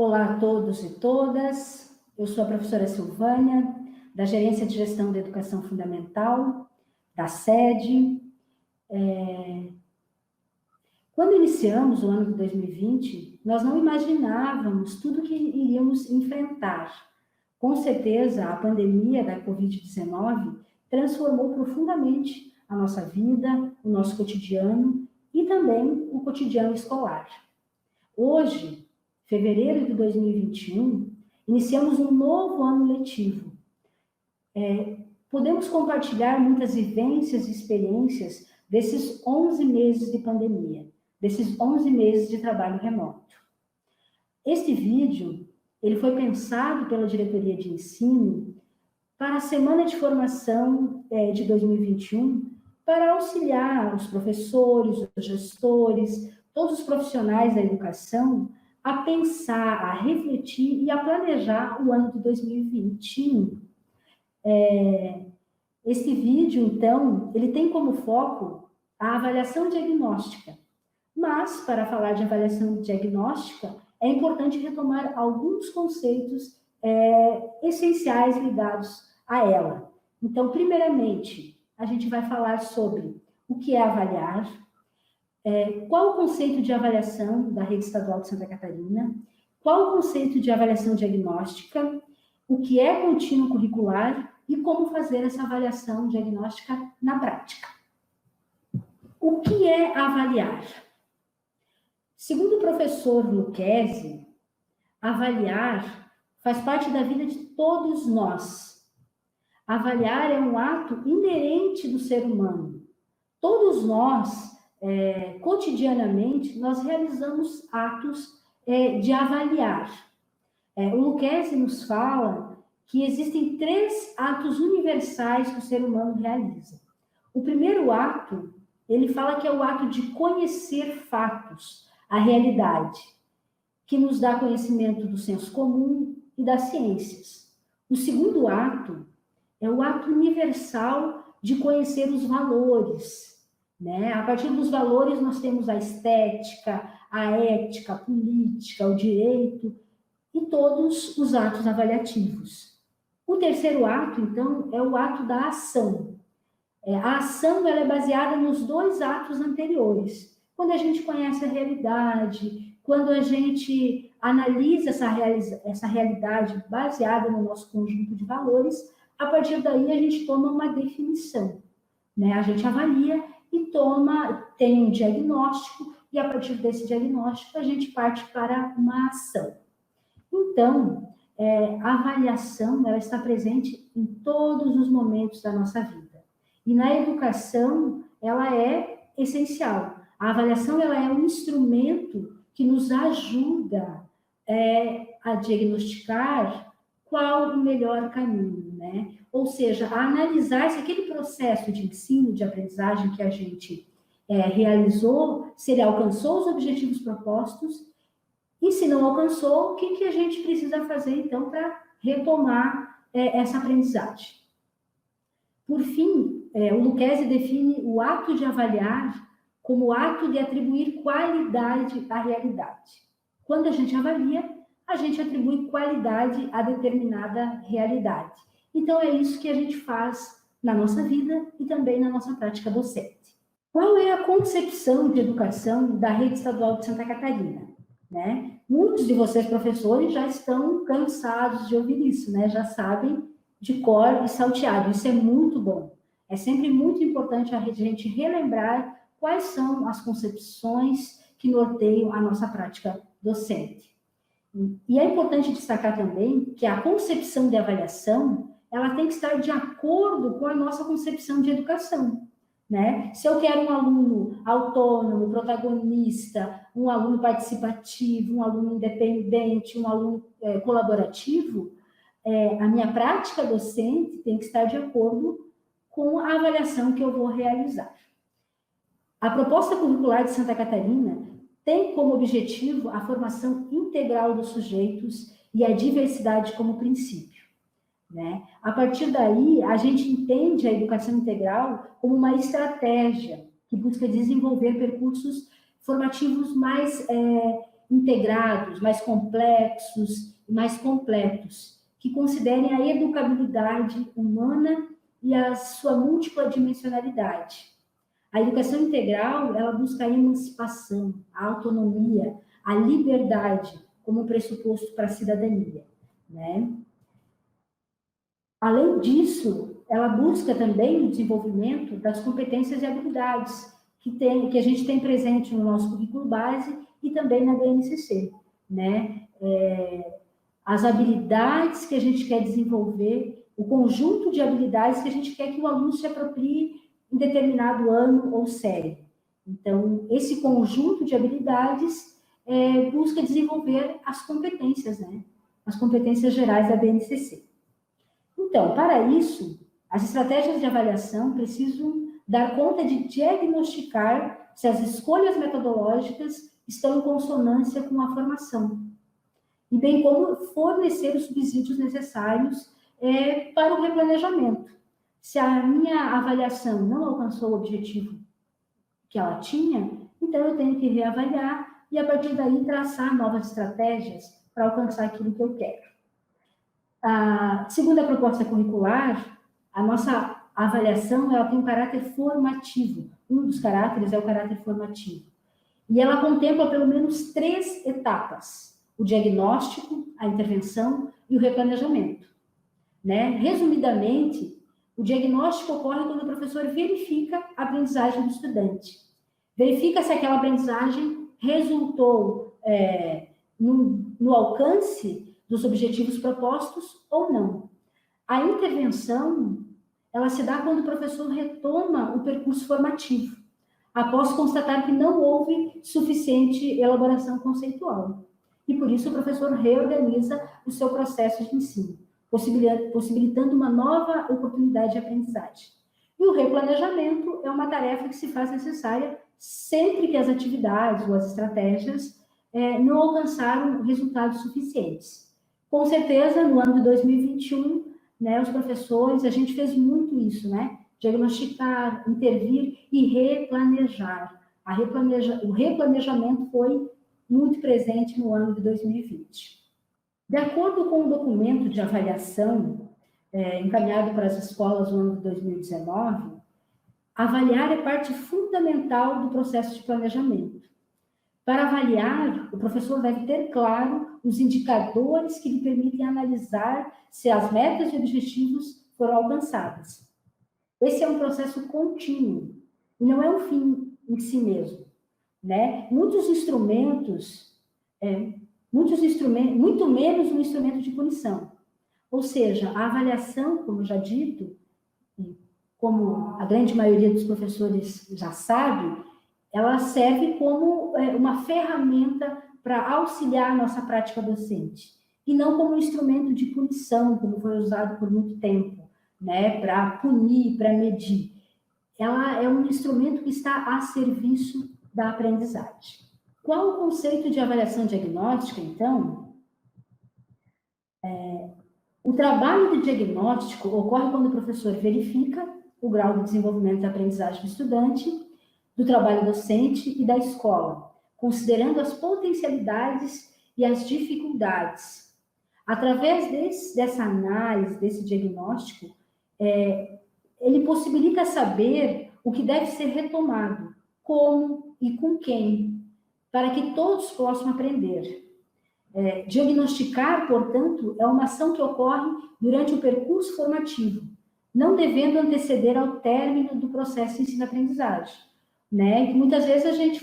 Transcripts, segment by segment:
Olá a todos e todas, eu sou a professora Silvânia, da Gerência de Gestão da Educação Fundamental, da SED. Quando iniciamos o ano de 2020, nós não imaginávamos tudo que iríamos enfrentar. Com certeza, a pandemia da Covid-19 transformou profundamente a nossa vida, o nosso cotidiano e também o cotidiano escolar. Hoje, fevereiro de 2021, iniciamos um novo ano letivo. Podemos compartilhar muitas vivências e experiências desses 11 meses de pandemia, desses 11 meses de trabalho remoto. Este vídeo, ele foi pensado pela diretoria de ensino para a semana de formação de 2021, para auxiliar os professores, os gestores, todos os profissionais da educação a pensar, a refletir e a planejar o ano de 2021. Este vídeo, então, ele tem como foco a avaliação diagnóstica. Mas, para falar de avaliação diagnóstica, é importante retomar alguns conceitos essenciais ligados a ela. Então, primeiramente, a gente vai falar sobre o que é avaliar, qual o conceito de avaliação da Rede Estadual de Santa Catarina, qual o conceito de avaliação diagnóstica, o que é contínuo curricular e como fazer essa avaliação diagnóstica na prática. O que é avaliar? Segundo o professor Lucchesi, avaliar faz parte da vida de todos nós. Avaliar é um ato inerente do ser humano. Todos nós, cotidianamente, nós realizamos atos de avaliar. O Lucchesi nos fala que existem 3 atos universais que o ser humano realiza. O primeiro ato, ele fala que é o ato de conhecer fatos, a realidade, que nos dá conhecimento do senso comum e das ciências. O segundo ato é o ato universal de conhecer os valores, né? A partir dos valores nós temos a estética, a ética, a política, o direito e todos os atos avaliativos. O terceiro ato, então, é o ato da ação. A ação ela é baseada nos 2 atos anteriores. Quando a gente conhece a realidade, quando a gente analisa essa realidade baseada no nosso conjunto de valores, a partir daí a gente toma uma definição, né? A gente avalia e tem um diagnóstico, e a partir desse diagnóstico a gente parte para uma ação. Então, a avaliação ela está presente em todos os momentos da nossa vida. E na educação, ela é essencial. A avaliação ela é um instrumento que nos ajuda a diagnosticar qual o melhor caminho, né? Ou seja, a analisar se aquele processo de ensino, de aprendizagem que a gente realizou, se ele alcançou os objetivos propostos, e se não alcançou, o que a gente precisa fazer, então, para retomar essa aprendizagem. Por fim, o Lucchesi define o ato de avaliar como o ato de atribuir qualidade à realidade. Quando a gente avalia, a gente atribui qualidade a determinada realidade. Então, é isso que a gente faz na nossa vida e também na nossa prática docente. Qual é a concepção de educação da Rede Estadual de Santa Catarina? Né? Muitos de vocês, professores, já estão cansados de ouvir isso, né? Já sabem de cor e salteado. Isso é muito bom. É sempre muito importante a gente relembrar quais são as concepções que norteiam a nossa prática docente. E é importante destacar também que a concepção de avaliação, ela tem que estar de acordo com a nossa concepção de educação, né? Se eu quero um aluno autônomo, protagonista, um aluno participativo, um aluno independente, um aluno colaborativo, a minha prática docente tem que estar de acordo com a avaliação que eu vou realizar. A proposta curricular de Santa Catarina tem como objetivo a formação integral dos sujeitos e a diversidade como princípio, né? A partir daí, a gente entende a educação integral como uma estratégia que busca desenvolver percursos formativos mais integrados, mais complexos e mais completos, que considerem a educabilidade humana e a sua múltipla dimensionalidade. A educação integral, ela busca a emancipação, a autonomia, a liberdade como pressuposto para a cidadania, né? Além disso, ela busca também o desenvolvimento das competências e habilidades que a gente tem presente no nosso currículo base e também na BNCC, né? As habilidades que a gente quer desenvolver, o conjunto de habilidades que a gente quer que o aluno se aproprie em determinado ano ou série. Então, esse conjunto de habilidades busca desenvolver as competências, né? As competências gerais da BNCC. Então, para isso, as estratégias de avaliação precisam dar conta de diagnosticar se as escolhas metodológicas estão em consonância com a formação, e bem como fornecer os subsídios necessários para o replanejamento. Se a minha avaliação não alcançou o objetivo que ela tinha, então eu tenho que reavaliar e, a partir daí, traçar novas estratégias para alcançar aquilo que eu quero. Segundo a proposta curricular, a nossa avaliação ela tem um caráter formativo. Um dos caráteres é o caráter formativo. E ela contempla pelo menos 3 etapas: o diagnóstico, a intervenção e o replanejamento, né? Resumidamente, o diagnóstico ocorre quando o professor verifica a aprendizagem do estudante. Verifica se aquela aprendizagem resultou no alcance dos objetivos propostos ou não. A intervenção, ela se dá quando o professor retoma o percurso formativo, após constatar que não houve suficiente elaboração conceitual. E por isso o professor reorganiza o seu processo de ensino, possibilitando uma nova oportunidade de aprendizagem. E o replanejamento é uma tarefa que se faz necessária sempre que as atividades ou as estratégias não alcançaram resultados suficientes. Com certeza, no ano de 2021, né, os professores, a gente fez muito isso, né? Diagnosticar, intervir e replanejar. O replanejamento foi muito presente no ano de 2020. De acordo com o documento de avaliação encaminhado para as escolas no ano de 2019, avaliar é parte fundamental do processo de planejamento. Para avaliar, o professor deve ter claro os indicadores que lhe permitem analisar se as metas e objetivos foram alcançadas. Esse é um processo contínuo e não é um fim em si mesmo, né? Muito menos um instrumento de punição. Ou seja, a avaliação, como já dito, como a grande maioria dos professores já sabe, ela serve como uma ferramenta para auxiliar a nossa prática docente, e não como um instrumento de punição, como foi usado por muito tempo, né, para punir, para medir. Ela é um instrumento que está a serviço da aprendizagem. Qual o conceito de avaliação diagnóstica, então? O trabalho de diagnóstico ocorre quando o professor verifica o grau de desenvolvimento da aprendizagem do estudante, do trabalho docente e da escola, considerando as potencialidades e as dificuldades. Através dessa análise, desse diagnóstico, ele possibilita saber o que deve ser retomado, como e com quem, para que todos possam aprender. Diagnosticar, portanto, é uma ação que ocorre durante o percurso formativo, não devendo anteceder ao término do processo de ensino-aprendizagem, né? Que muitas vezes a gente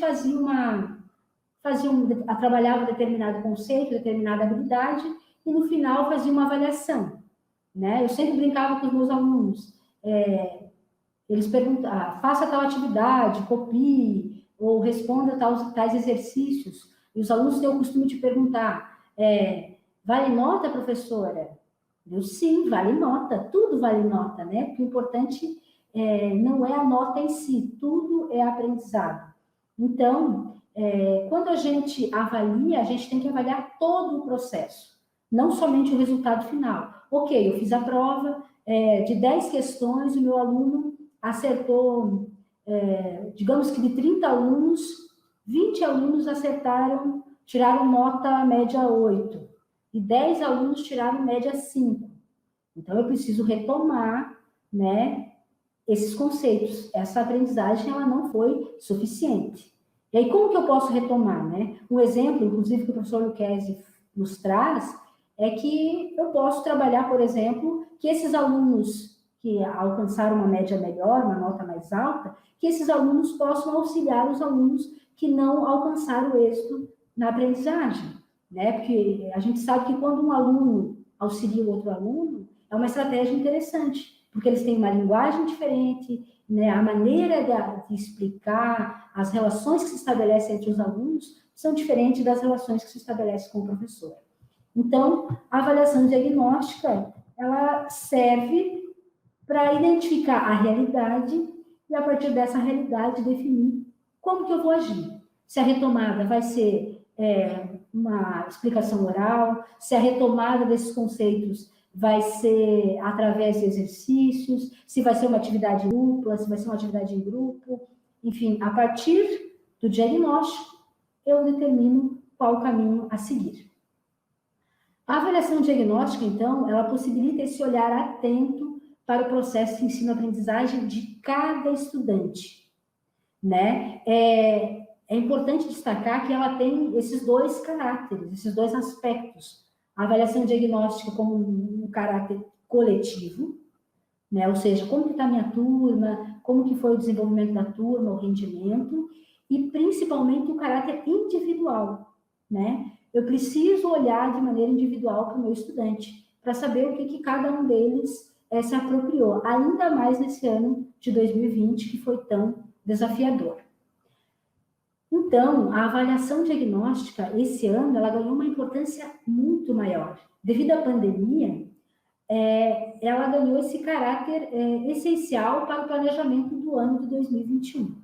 trabalhava determinado conceito, determinada habilidade, e no final fazia uma avaliação, né? Eu sempre brincava com os meus alunos, eles perguntavam, faça tal atividade, copie, ou responda tais exercícios, e os alunos têm o costume de perguntar, vale nota, professora? Eu, sim, vale nota, tudo vale nota, né? Porque o importante não é a nota em si, tudo é aprendizado. Então, quando a gente avalia, a gente tem que avaliar todo o processo, não somente o resultado final. Ok, eu fiz a prova, de 10 questões, o meu aluno acertou, digamos que de 30 alunos, 20 alunos acertaram tiraram nota média 8 e 10 alunos tiraram média 5. Então, eu preciso retomar, né, esses conceitos. Essa aprendizagem, ela não foi suficiente. E aí, como que eu posso retomar, né? Um exemplo, inclusive, que o professor Lucchesi nos traz, é que eu posso trabalhar, por exemplo, que esses alunos que alcançaram uma média melhor, uma nota mais alta, que esses alunos possam auxiliar os alunos que não alcançaram o êxito na aprendizagem, né? Porque a gente sabe que quando um aluno auxilia o outro aluno, é uma estratégia interessante, porque eles têm uma linguagem diferente, né? A maneira de explicar, as relações que se estabelecem entre os alunos são diferentes das relações que se estabelecem com o professor. Então, a avaliação diagnóstica, ela serve para identificar a realidade e, a partir dessa realidade, definir como que eu vou agir. Se a retomada vai ser uma explicação oral, se a retomada desses conceitos vai ser através de exercícios, se vai ser uma atividade dupla, se vai ser uma atividade em grupo, enfim, a partir do diagnóstico, eu determino qual o caminho a seguir. A avaliação diagnóstica, então, ela possibilita esse olhar atento para o processo de ensino-aprendizagem de cada estudante, né? É importante destacar que ela tem esses dois caráteres, esses dois aspectos. A avaliação diagnóstica como um caráter coletivo, né? Ou seja, como que está a minha turma, como que foi o desenvolvimento da turma, o rendimento, e principalmente o caráter individual, né? Eu preciso olhar de maneira individual para o meu estudante, para saber o que cada um deles se apropriou, ainda mais nesse ano de 2020, que foi tão desafiador. Então, a avaliação diagnóstica, esse ano, ela ganhou uma importância muito maior. Devido à pandemia, ela ganhou esse caráter essencial para o planejamento do ano de 2021.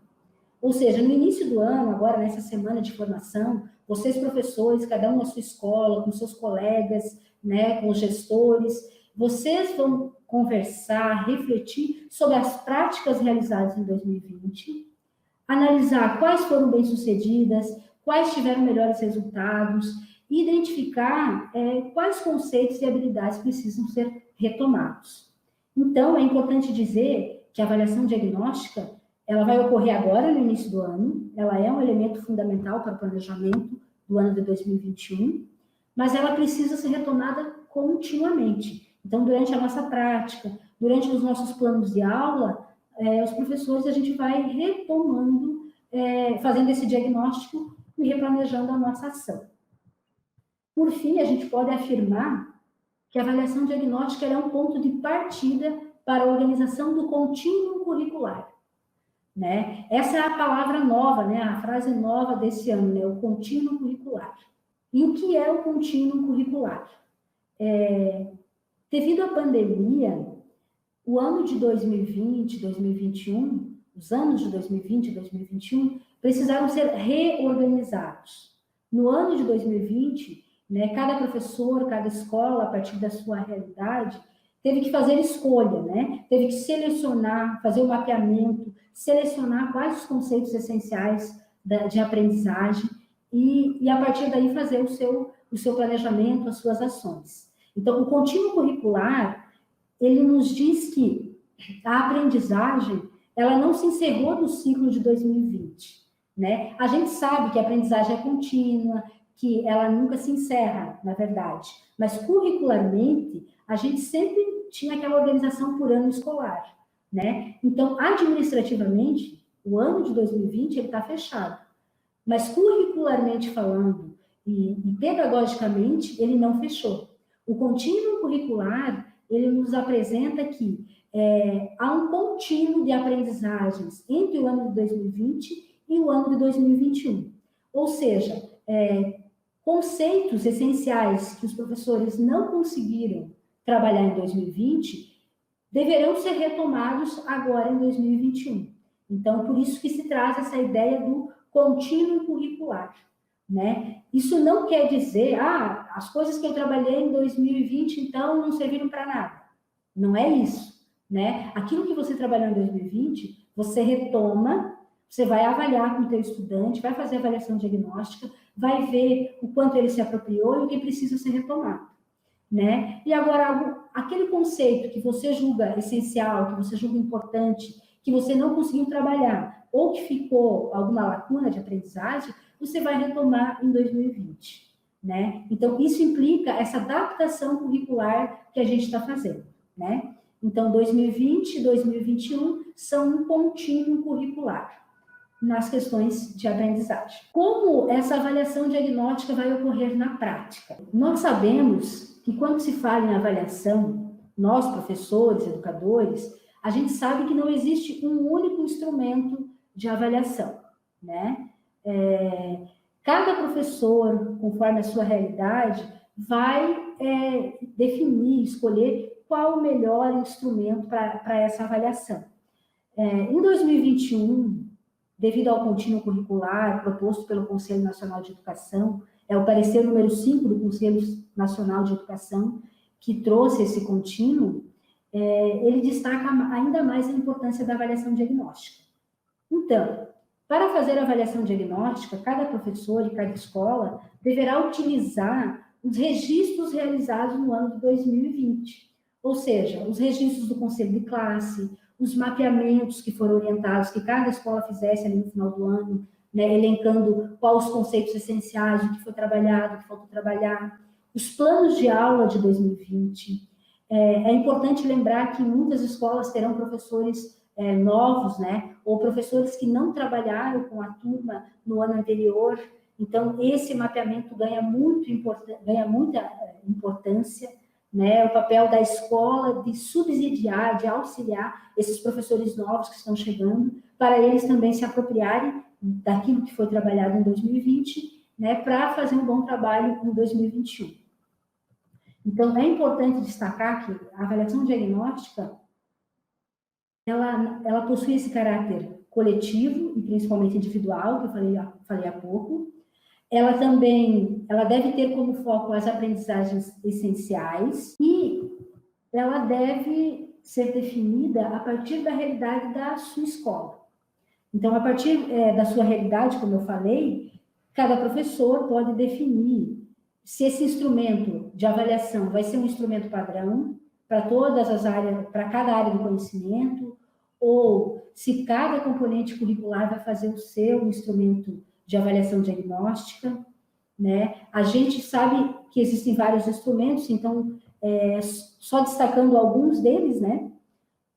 Ou seja, no início do ano, agora nessa semana de formação, vocês professores, cada um na sua escola, com seus colegas, né, com os gestores, vocês vão conversar, refletir sobre as práticas realizadas em 2020, analisar quais foram bem-sucedidas, quais tiveram melhores resultados, e identificar quais conceitos e habilidades precisam ser retomados. Então, é importante dizer que a avaliação diagnóstica ela vai ocorrer agora, no início do ano, ela é um elemento fundamental para o planejamento do ano de 2021, mas ela precisa ser retomada continuamente. Então, durante a nossa prática, durante os nossos planos de aula, os professores, a gente vai retomando, fazendo esse diagnóstico e replanejando a nossa ação. Por fim, a gente pode afirmar que a avaliação diagnóstica é um ponto de partida para a organização do contínuo curricular. Né? Essa é a palavra nova, né? A frase nova desse ano, né? O contínuo curricular. E o que é o contínuo curricular? Devido à pandemia, o ano de 2020, 2021, os anos de 2020 e 2021 precisaram ser reorganizados. No ano de 2020, né, cada professor, cada escola, a partir da sua realidade, teve que fazer escolha, né? Teve que selecionar, fazer o mapeamento, selecionar quais os conceitos essenciais de aprendizagem e a partir daí fazer o seu planejamento, as suas ações. Então, o contínuo curricular, ele nos diz que a aprendizagem, ela não se encerrou no ciclo de 2020, né? A gente sabe que a aprendizagem é contínua, que ela nunca se encerra, na verdade, mas curricularmente, a gente sempre tinha aquela organização por ano escolar, né? Então, administrativamente, o ano de 2020 ele está fechado, mas curricularmente falando e pedagogicamente ele não fechou. O contínuo curricular ele nos apresenta que há um contínuo de aprendizagens entre o ano de 2020 e o ano de 2021, ou seja, conceitos essenciais que os professores não conseguiram trabalhar em 2020 deverão ser retomados agora em 2021. Então, por isso que se traz essa ideia do contínuo curricular, né? Isso não quer dizer, as coisas que eu trabalhei em 2020, então, não serviram para nada. Não é isso, né? Aquilo que você trabalhou em 2020, você retoma Você vai avaliar com o teu estudante, vai fazer avaliação diagnóstica, vai ver o quanto ele se apropriou e o que precisa ser retomado, né? E agora, aquele conceito que você julga essencial, que você julga importante, que você não conseguiu trabalhar, ou que ficou alguma lacuna de aprendizagem, você vai retomar em 2020, né? Então, isso implica essa adaptação curricular que a gente está fazendo, né? Então, 2020 e 2021 são um contínuo curricular nas questões de aprendizagem. Como essa avaliação diagnóstica vai ocorrer na prática? Nós sabemos que quando se fala em avaliação, nós, professores, educadores, a gente sabe que não existe um único instrumento de avaliação, né? Cada professor, conforme a sua realidade, vai definir, escolher qual o melhor instrumento para essa avaliação. Em 2021, devido ao contínuo curricular proposto pelo Conselho Nacional de Educação, é o parecer número 5 do Conselho Nacional de Educação, que trouxe esse contínuo, ele destaca ainda mais a importância da avaliação diagnóstica. Então, para fazer a avaliação diagnóstica, cada professor e cada escola deverá utilizar os registros realizados no ano de 2020, ou seja, os registros do conselho de classe, os mapeamentos que foram orientados, que cada escola fizesse ali no final do ano, né, elencando quais os conceitos essenciais, o que foi trabalhado, o que faltou trabalhar, os planos de aula de 2020. É importante lembrar que muitas escolas terão professores novos, né, ou professores que não trabalharam com a turma no ano anterior. Então, esse mapeamento ganha muita importância, né, o papel da escola de subsidiar, de auxiliar esses professores novos que estão chegando, para eles também se apropriarem daquilo que foi trabalhado em 2020, né, para fazer um bom trabalho em 2021. Então, é importante destacar que a avaliação diagnóstica, ela possui esse caráter coletivo e principalmente individual, que eu falei há pouco. Ela deve ter como foco as aprendizagens essenciais e ela deve ser definida a partir da realidade da sua escola. Então, a partir da sua realidade, como eu falei, cada professor pode definir se esse instrumento de avaliação vai ser um instrumento padrão para todas as áreas, para cada área do conhecimento, ou se cada componente curricular vai fazer o seu instrumento de avaliação diagnóstica, né? A gente sabe que existem vários instrumentos, então, só destacando alguns deles, né?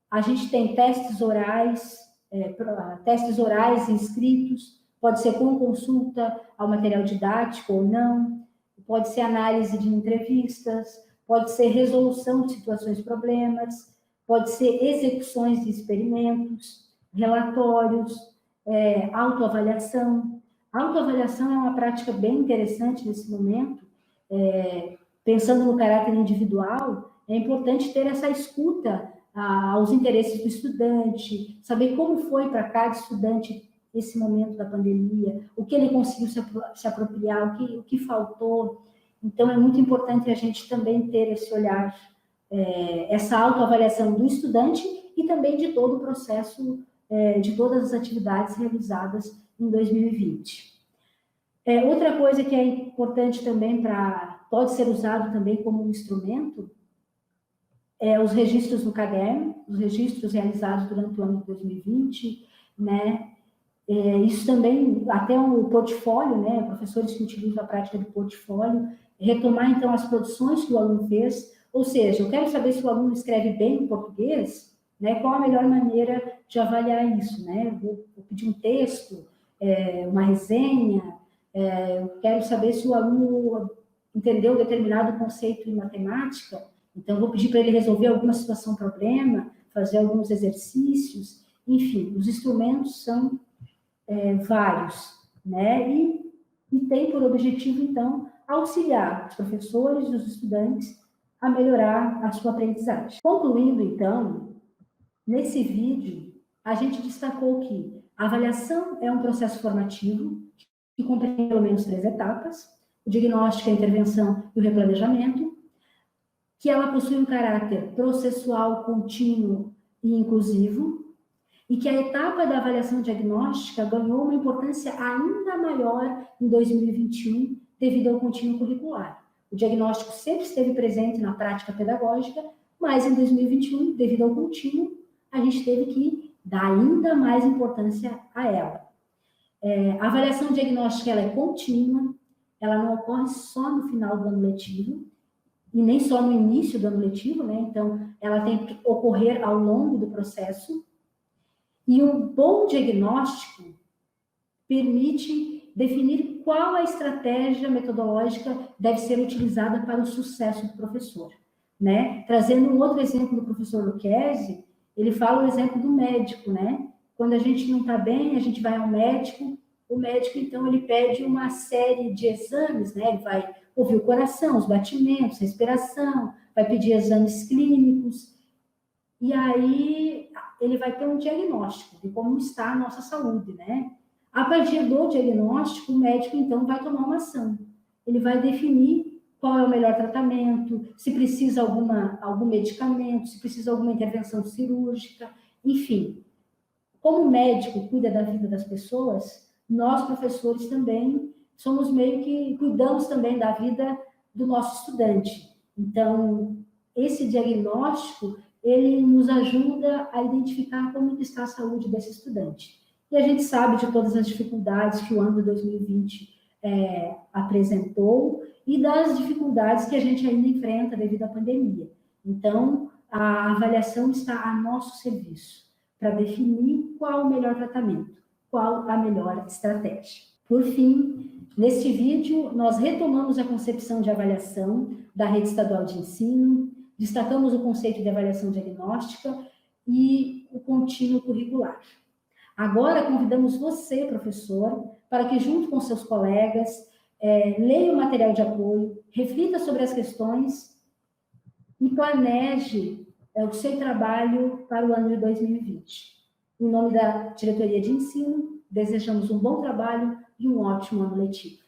A gente tem testes orais e escritos, pode ser com consulta ao material didático ou não, pode ser análise de entrevistas, pode ser resolução de situações problemas, pode ser execuções de experimentos, relatórios, autoavaliação. A autoavaliação é uma prática bem interessante nesse momento. Pensando no caráter individual, é importante ter essa escuta aos interesses do estudante, saber como foi para cada estudante esse momento da pandemia, o que ele conseguiu se apropriar, o que faltou. Então, é muito importante a gente também ter esse olhar, essa autoavaliação do estudante e também de todo o processo, de todas as atividades realizadas em 2020. Outra coisa que é importante também pode ser usado também como um instrumento, os registros no caderno, os registros realizados durante o ano de 2020, né? Isso também, até o portfólio, né? Professores que utilizam a prática do portfólio, retomar, então, as produções que o aluno fez, ou seja, eu quero saber se o aluno escreve bem em português, né? Qual a melhor maneira de avaliar isso, né? Eu vou pedir um texto, uma resenha, eu quero saber se o aluno entendeu determinado conceito em matemática, então vou pedir para ele resolver alguma situação problema, fazer alguns exercícios, enfim, os instrumentos são vários, né? E tem por objetivo, então, auxiliar os professores e os estudantes a melhorar a sua aprendizagem. Concluindo, então, nesse vídeo, a gente destacou que a avaliação é um processo formativo que compreende pelo menos 3 etapas: o diagnóstico, a intervenção e o replanejamento, que ela possui um caráter processual, contínuo e inclusivo, e que a etapa da avaliação diagnóstica ganhou uma importância ainda maior em 2021 devido ao contínuo curricular. O diagnóstico sempre esteve presente na prática pedagógica, mas em 2021, devido ao contínuo, a gente teve que dar ainda mais importância a ela. A avaliação diagnóstica ela é contínua, ela não ocorre só no final do ano letivo, e nem só no início do ano letivo, né? Então, ela tem que ocorrer ao longo do processo. E um bom diagnóstico permite definir qual a estratégia metodológica deve ser utilizada para o sucesso do professor, né? Trazendo um outro exemplo do professor Lucchesi, ele fala o exemplo do médico, né? Quando a gente não está bem, a gente vai ao médico, o médico, então, ele pede uma série de exames, né? Ele vai ouvir o coração, os batimentos, respiração, vai pedir exames clínicos, e aí ele vai ter um diagnóstico de como está a nossa saúde, né? A partir do diagnóstico, o médico, então, vai tomar uma ação. Ele vai definir qual é o melhor tratamento, se precisa algum medicamento, se precisa alguma intervenção cirúrgica, enfim. Como o médico cuida da vida das pessoas, nós, professores, também somos meio que cuidamos também da vida do nosso estudante. Então, esse diagnóstico, ele nos ajuda a identificar como está a saúde desse estudante. E a gente sabe de todas as dificuldades que o ano de 2020 apresentou e das dificuldades que a gente ainda enfrenta devido à pandemia. Então, a avaliação está a nosso serviço para definir qual o melhor tratamento, qual a melhor estratégia. Por fim, neste vídeo, nós retomamos a concepção de avaliação da Rede Estadual de Ensino, destacamos o conceito de avaliação diagnóstica e o contínuo curricular. Agora, convidamos você, professor, para que, junto com seus colegas, leia o material de apoio, reflita sobre as questões e planeje o seu trabalho para o ano de 2020. Em nome da Diretoria de Ensino, desejamos um bom trabalho e um ótimo ano letivo.